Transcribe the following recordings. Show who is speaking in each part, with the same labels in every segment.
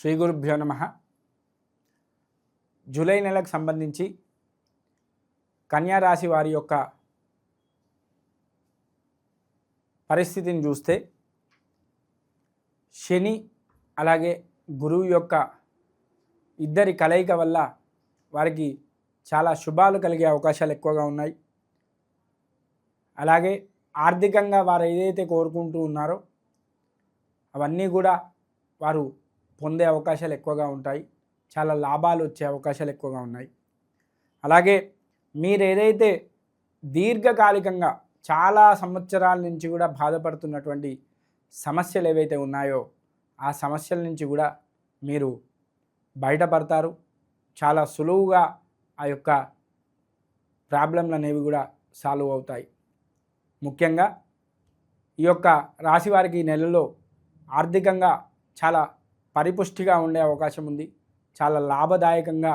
Speaker 1: శ్రీ గురుభ్యో నమః. జూలై నెలకు సంబంధించి కన్యా రాశి వారి యొక్క పరిస్థితిని చూస్తే శని అలాగే గురువు యొక్క ఇద్దరి కలయిక వల్ల వారికి చాలా శుభాలు కలిగే అవకాశాలు ఎక్కువగా ఉన్నాయి. అలాగే ఆర్థికంగా వారు ఏదైతే కోరుకుంటూ ఉన్నారో అవన్నీ కూడా వారు పొందే అవకాశాలు ఎక్కువగా ఉంటాయి. చాలా లాభాలు వచ్చే అవకాశాలు ఎక్కువగా ఉన్నాయి. అలాగే మీరు ఏదైతే దీర్ఘకాలికంగా చాలా సంవత్సరాల నుంచి కూడా బాధపడుతున్నటువంటి సమస్యలు ఏవైతే ఉన్నాయో ఆ సమస్యల నుంచి కూడా మీరు బయటపడతారు. చాలా సులువుగా ఆ యొక్క ప్రాబ్లంలు అనేవి కూడా సాల్వ్ అవుతాయి. ముఖ్యంగా ఈ యొక్క రాశి వారికి ఈ నెలలో ఆర్థికంగా చాలా పరిపుష్టిగా ఉండే అవకాశం ఉంది. చాలా లాభదాయకంగా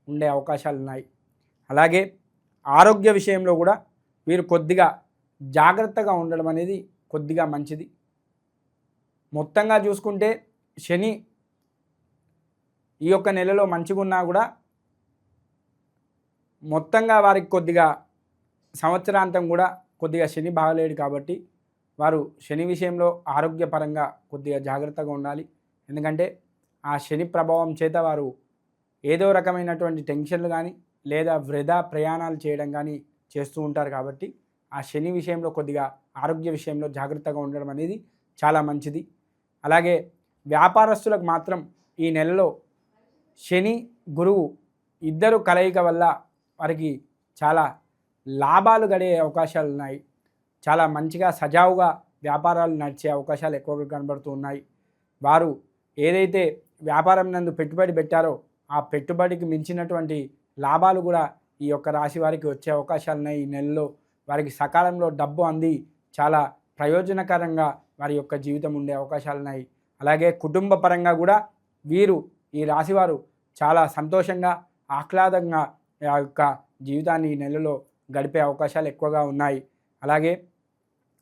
Speaker 1: ఉండే అవకాశాలు ఉన్నాయి. అలాగే ఆరోగ్య విషయంలో కూడా వీరు కొద్దిగా జాగ్రత్తగా ఉండడం అనేది కొద్దిగా మంచిది. మొత్తంగా చూసుకుంటే శని ఈ యొక్క నెలలో మంచిగా ఉన్నా కూడా మొత్తంగా వారికి కొద్దిగా సంవత్సరాంతం కూడా కొద్దిగా శని బాగలేడు కాబట్టి వారు శని విషయంలో ఆరోగ్యపరంగా కొద్దిగా జాగ్రత్తగా ఉండాలి. ఎందుకంటే ఆ శని ప్రభావం చేత వారు ఏదో రకమైనటువంటి టెన్షన్లు కానీ లేదా వృధా ప్రయాణాలు చేయడం కానీ చేస్తూ ఉంటారు. కాబట్టి ఆ శని విషయంలో కొద్దిగా ఆరోగ్య విషయంలో జాగ్రత్తగా ఉండడం అనేది చాలా మంచిది. అలాగే వ్యాపారస్తులకు మాత్రం ఈ నెలలో శని గురువు ఇద్దరు కలయిక వల్ల వారికి చాలా లాభాలు గడే అవకాశాలు ఉన్నాయి. చాలా మంచిగా సజావుగా వ్యాపారాలు నడిచే అవకాశాలు ఎక్కువగా కనబడుతూ ఉన్నాయి. వారు ఏదైతే వ్యాపారం నందు పెట్టుబడి పెట్టారో ఆ పెట్టుబడికి మించినటువంటి లాభాలు కూడా ఈ యొక్క రాశి వారికి వచ్చే అవకాశాలు ఉన్నాయి. ఈ నెలలో వారికి సకాలంలో డబ్బు అంది చాలా ప్రయోజనకరంగా వారి యొక్క జీవితం ఉండే అవకాశాలు ఉన్నాయి. అలాగే కుటుంబ పరంగా కూడా వీరు ఈ రాశివారు చాలా సంతోషంగా ఆహ్లాదంగా ఆ యొక్క జీవితాన్ని ఈ నెలలో గడిపే అవకాశాలు ఎక్కువగా ఉన్నాయి. అలాగే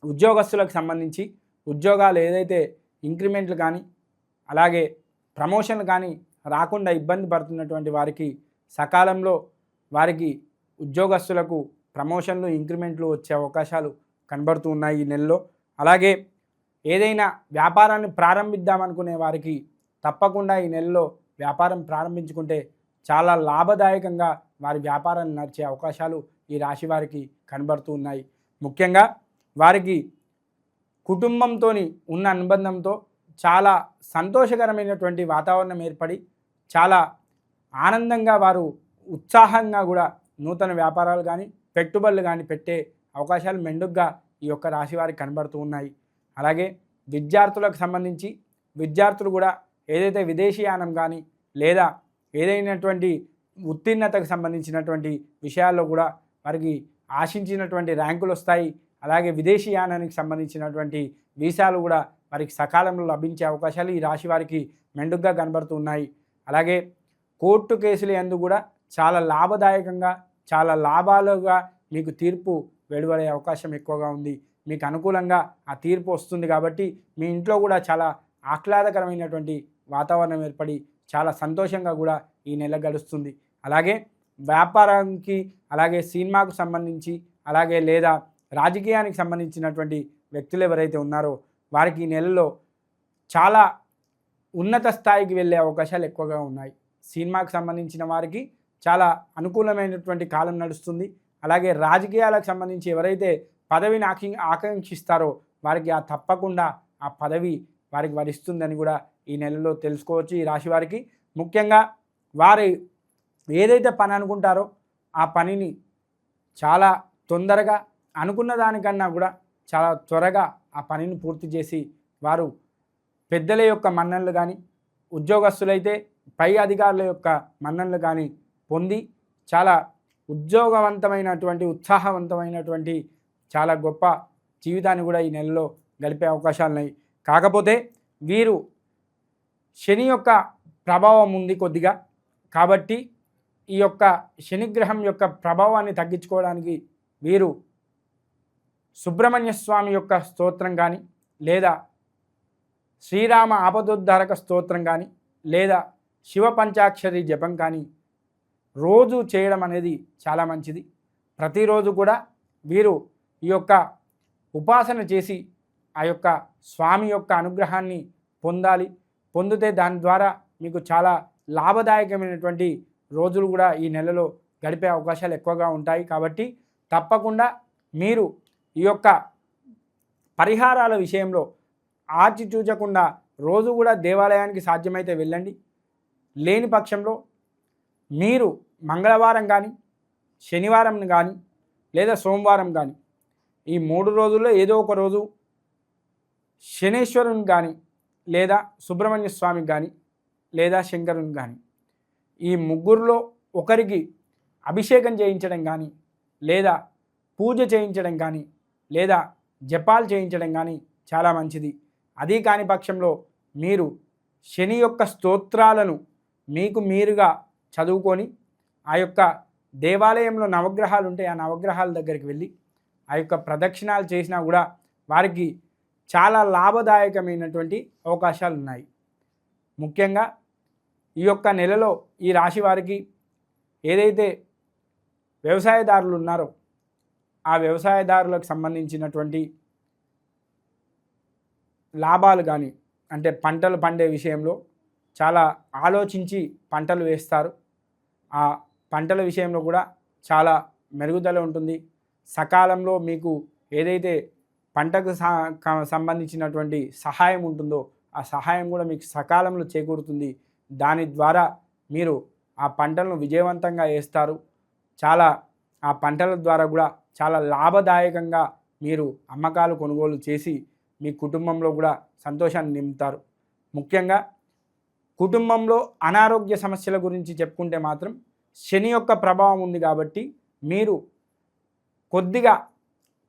Speaker 1: ఉద్యోగస్తులకు సంబంధించి ఉద్యోగాలు ఏదైతే ఇంక్రిమెంట్లు కానీ అలాగే ప్రమోషన్లు కానీ రాకుండా ఇబ్బంది పడుతున్నటువంటి వారికి సకాలంలో వారికి ఉద్యోగస్తులకు ప్రమోషన్లు ఇంక్రిమెంట్లు వచ్చే అవకాశాలు కనబడుతూ ఉన్నాయి ఈ నెలలో. అలాగే ఏదైనా వ్యాపారాన్ని ప్రారంభిద్దామనుకునే వారికి తప్పకుండా ఈ నెలలో వ్యాపారం ప్రారంభించుకుంటే చాలా లాభదాయకంగా వారి వ్యాపారాన్ని నడిచే అవకాశాలు ఈ రాశి వారికి కనబడుతూ ఉన్నాయి. ముఖ్యంగా వారికి కుటుంబంతో ఉన్న అనుబంధంతో చాలా సంతోషకరమైనటువంటి వాతావరణం ఏర్పడి చాలా ఆనందంగా వారు ఉత్సాహంగా కూడా నూతన వ్యాపారాలు కానీ పెట్టుబడులు కానీ పెట్టే అవకాశాలు మెండుగ్గా ఈ యొక్క రాశి వారికి కనబడుతూ ఉన్నాయి. అలాగే విద్యార్థులకు సంబంధించి విద్యార్థులు కూడా ఏదైతే విదేశీయానం కానీ లేదా ఏదైనటువంటి ఉత్తీర్ణతకు సంబంధించినటువంటి విషయాల్లో కూడా వారికి ఆశించినటువంటి ర్యాంకులు వస్తాయి. అలాగే విదేశీయానానికి సంబంధించినటువంటి వీసాలు కూడా వారికి సకాలంలో లభించే అవకాశాలు ఈ రాశి వారికి మెండుగ్గా కనబడుతూ ఉన్నాయి. అలాగే కోర్టు కేసులు యందు కూడా చాలా లాభదాయకంగా చాలా లాభాలుగా మీకు తీర్పు వెలువడే అవకాశం ఎక్కువగా ఉంది. మీకు అనుకూలంగా ఆ తీర్పు వస్తుంది కాబట్టి మీ ఇంట్లో కూడా చాలా ఆహ్లాదకరమైనటువంటి వాతావరణం ఏర్పడి చాలా సంతోషంగా కూడా ఈ నెల గడుస్తుంది. అలాగే వ్యాపారానికి అలాగే సినిమాకు సంబంధించి అలాగే లేదా రాజకీయానికి సంబంధించినటువంటి వ్యక్తులు ఎవరైతే ఉన్నారో వారికి ఈ నెలలో చాలా ఉన్నత స్థాయికి వెళ్ళే అవకాశాలు ఎక్కువగా ఉన్నాయి. సినిమాకు సంబంధించిన వారికి చాలా అనుకూలమైనటువంటి కాలం నడుస్తుంది. అలాగే రాజకీయాలకు సంబంధించి ఎవరైతే పదవిని ఆకాంక్షిస్తారో వారికి తప్పకుండా ఆ పదవి వారికి వరిస్తుందని కూడా ఈ నెలలో తెలుసుకోవచ్చు. ఈ రాశి వారికి ముఖ్యంగా వారు ఏదైతే పని అనుకుంటారో ఆ పనిని చాలా తొందరగా అనుకున్న దానికన్నా కూడా చాలా త్వరగా ఆ పనిని పూర్తి చేసి వారు పెద్దల యొక్క మన్ననలు కానీ ఉద్యోగస్తులైతే పై అధికారుల యొక్క మన్ననలు కానీ పొంది చాలా ఉద్యోగవంతమైనటువంటి ఉత్సాహవంతమైనటువంటి చాలా గొప్ప జీవితాన్ని కూడా ఈ నెలలో గడిపే అవకాశాలు ఉన్నాయి. కాకపోతే వీరు శని యొక్క ప్రభావం ఉంది కొద్దిగా. కాబట్టి ఈ యొక్క శనిగ్రహం యొక్క ప్రభావాన్ని తగ్గించుకోవడానికి వీరు సుబ్రహ్మణ్య స్వామి యొక్క స్తోత్రం కానీ లేదా శ్రీరామ ఆపదోద్ధారక స్తోత్రం కానీ లేదా శివ పంచాక్షరి జపం కానీ రోజు చేయడం అనేది చాలా మంచిది. ప్రతిరోజు కూడా వీరు ఈ యొక్క ఉపాసన చేసి ఆ యొక్క స్వామి యొక్క అనుగ్రహాన్ని పొందాలి. పొందితే దాని ద్వారా మీకు చాలా లాభదాయకమైనటువంటి రోజులు కూడా ఈ నెలలో గడిపే అవకాశాలు ఎక్కువగా ఉంటాయి. కాబట్టి తప్పకుండా మీరు ఈ యొక్క పరిహారాల విషయంలో ఆచితూచకుండా రోజు కూడా దేవాలయానికి సాధ్యమైతే వెళ్ళండి. లేని పక్షంలో మీరు మంగళవారం కానీ, శనివారం కానీ, లేదా సోమవారం కానీ ఈ 3 రోజుల్లో ఏదో ఒక రోజు శనేశ్వరుని కానీ, లేదా సుబ్రహ్మణ్య స్వామికి కానీ, లేదా శంకరుని కానీ ఈ ముగ్గురులో ఒకరికి అభిషేకం చేయించడం కానీ, లేదా పూజ చేయించడం కానీ, లేదా జపాలు చేయించడం కానీ చాలా మంచిది. అది కాని పక్షంలో మీరు శని యొక్క స్తోత్రాలను మీకు మీరుగా చదువుకొని ఆ యొక్క దేవాలయంలో నవగ్రహాలు ఉంటే ఆ నవగ్రహాల దగ్గరికి వెళ్ళి ఆ యొక్క ప్రదక్షిణాలు చేసినా కూడా వారికి చాలా లాభదాయకమైనటువంటి అవకాశాలు ఉన్నాయి. ముఖ్యంగా ఈ యొక్క నెలలో ఈ రాశి వారికి ఏదైతే వ్యవసాయదారులు ఉన్నారో ఆ వ్యవసాయదారులకు సంబంధించినటువంటి లాభాలు కానీ, అంటే పంటలు పండే విషయంలో చాలా ఆలోచించి పంటలు వేస్తారు. ఆ పంటల విషయంలో కూడా చాలా మెరుగుదల ఉంటుంది. సకాలంలో మీకు ఏదైతే పంటకు సంబంధించినటువంటి సహాయం ఉంటుందో ఆ సహాయం కూడా మీకు సకాలంలో చేకూరుతుంది. దాని ద్వారా మీరు ఆ పంటలను విజయవంతంగా వేస్తారు. చాలా ఆ పంటల ద్వారా కూడా చాలా లాభదాయకంగా మీరు అమ్మకాలు కొనుగోలు చేసి మీ కుటుంబంలో కూడా సంతోషాన్ని నింపుతారు. ముఖ్యంగా కుటుంబంలో అనారోగ్య సమస్యల గురించి చెప్పుకుంటే మాత్రం శని యొక్క ప్రభావం ఉంది కాబట్టి మీరు కొద్దిగా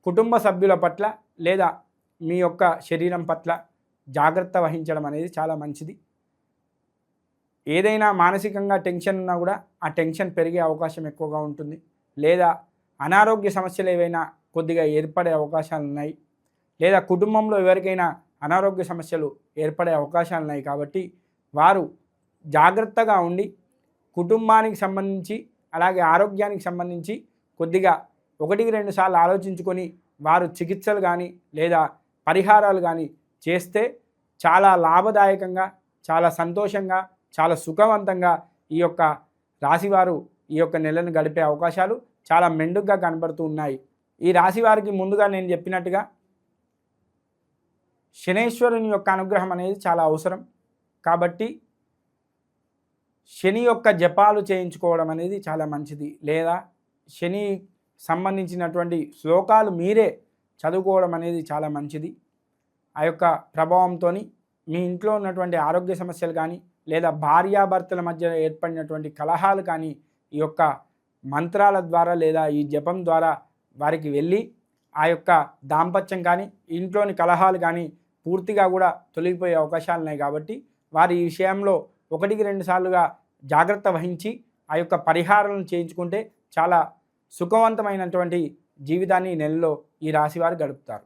Speaker 1: కుటుంబ సభ్యుల పట్ల లేదా మీ యొక్క శరీరం పట్ల జాగ్రత్త వహించడం అనేది చాలా మంచిది. ఏదైనా మానసికంగా టెన్షన్ ఉన్నా కూడా ఆ టెన్షన్ పెరిగే అవకాశం ఎక్కువగా ఉంటుంది. లేదా అనారోగ్య సమస్యలు ఏవైనా కొద్దిగా ఏర్పడే అవకాశాలు ఉన్నాయి. లేదా కుటుంబంలో ఎవరికైనా అనారోగ్య సమస్యలు ఏర్పడే అవకాశాలు ఉన్నాయి. కాబట్టి వారు జాగ్రత్తగా ఉండి కుటుంబానికి సంబంధించి అలాగే ఆరోగ్యానికి సంబంధించి కొద్దిగా 1-2 సార్లు ఆలోచించుకొని వారు చికిత్సలు కానీ లేదా పరిహారాలు కానీ చేస్తే చాలా లాభదాయకంగా, చాలా సంతోషంగా, చాలా సుఖవంతంగా ఈ యొక్క రాశివారు ఈ యొక్క నెలను గడిపే అవకాశాలు చాలా మెండుగా కనబడుతూ ఉన్నాయి. ఈ రాశివారికి ముందుగా నేను చెప్పినట్టుగా శనేశ్వరుని యొక్క అనుగ్రహం అనేది చాలా అవసరం. కాబట్టి శని యొక్క జపాలు చేయించుకోవడం అనేది చాలా మంచిది. లేదా శని సంబంధించినటువంటి శ్లోకాలు మీరే చదువుకోవడం అనేది చాలా మంచిది. ఆ యొక్క ప్రభావంతో మీ ఇంట్లో ఉన్నటువంటి ఆరోగ్య సమస్యలు కానీ లేదా భార్యాభర్తల మధ్య ఏర్పడినటువంటి కలహాలు కానీ ఈ యొక్క మంత్రాల ద్వారా లేదా ఈ జపం ద్వారా వారికి వెళ్ళి ఆ యొక్క దాంపత్యం కానీ ఇంట్లోని కలహాలు కానీ పూర్తిగా కూడా తొలగిపోయే అవకాశాలు ఉన్నాయి. కాబట్టి వారి ఈ విషయంలో 1-2 సార్లుగా జాగ్రత్త వహించి ఆ యొక్క పరిహారాలను చేయించుకుంటే చాలా సుఖవంతమైనటువంటి జీవితాన్ని ఈ నెలలో ఈ రాశి వారు గడుపుతారు.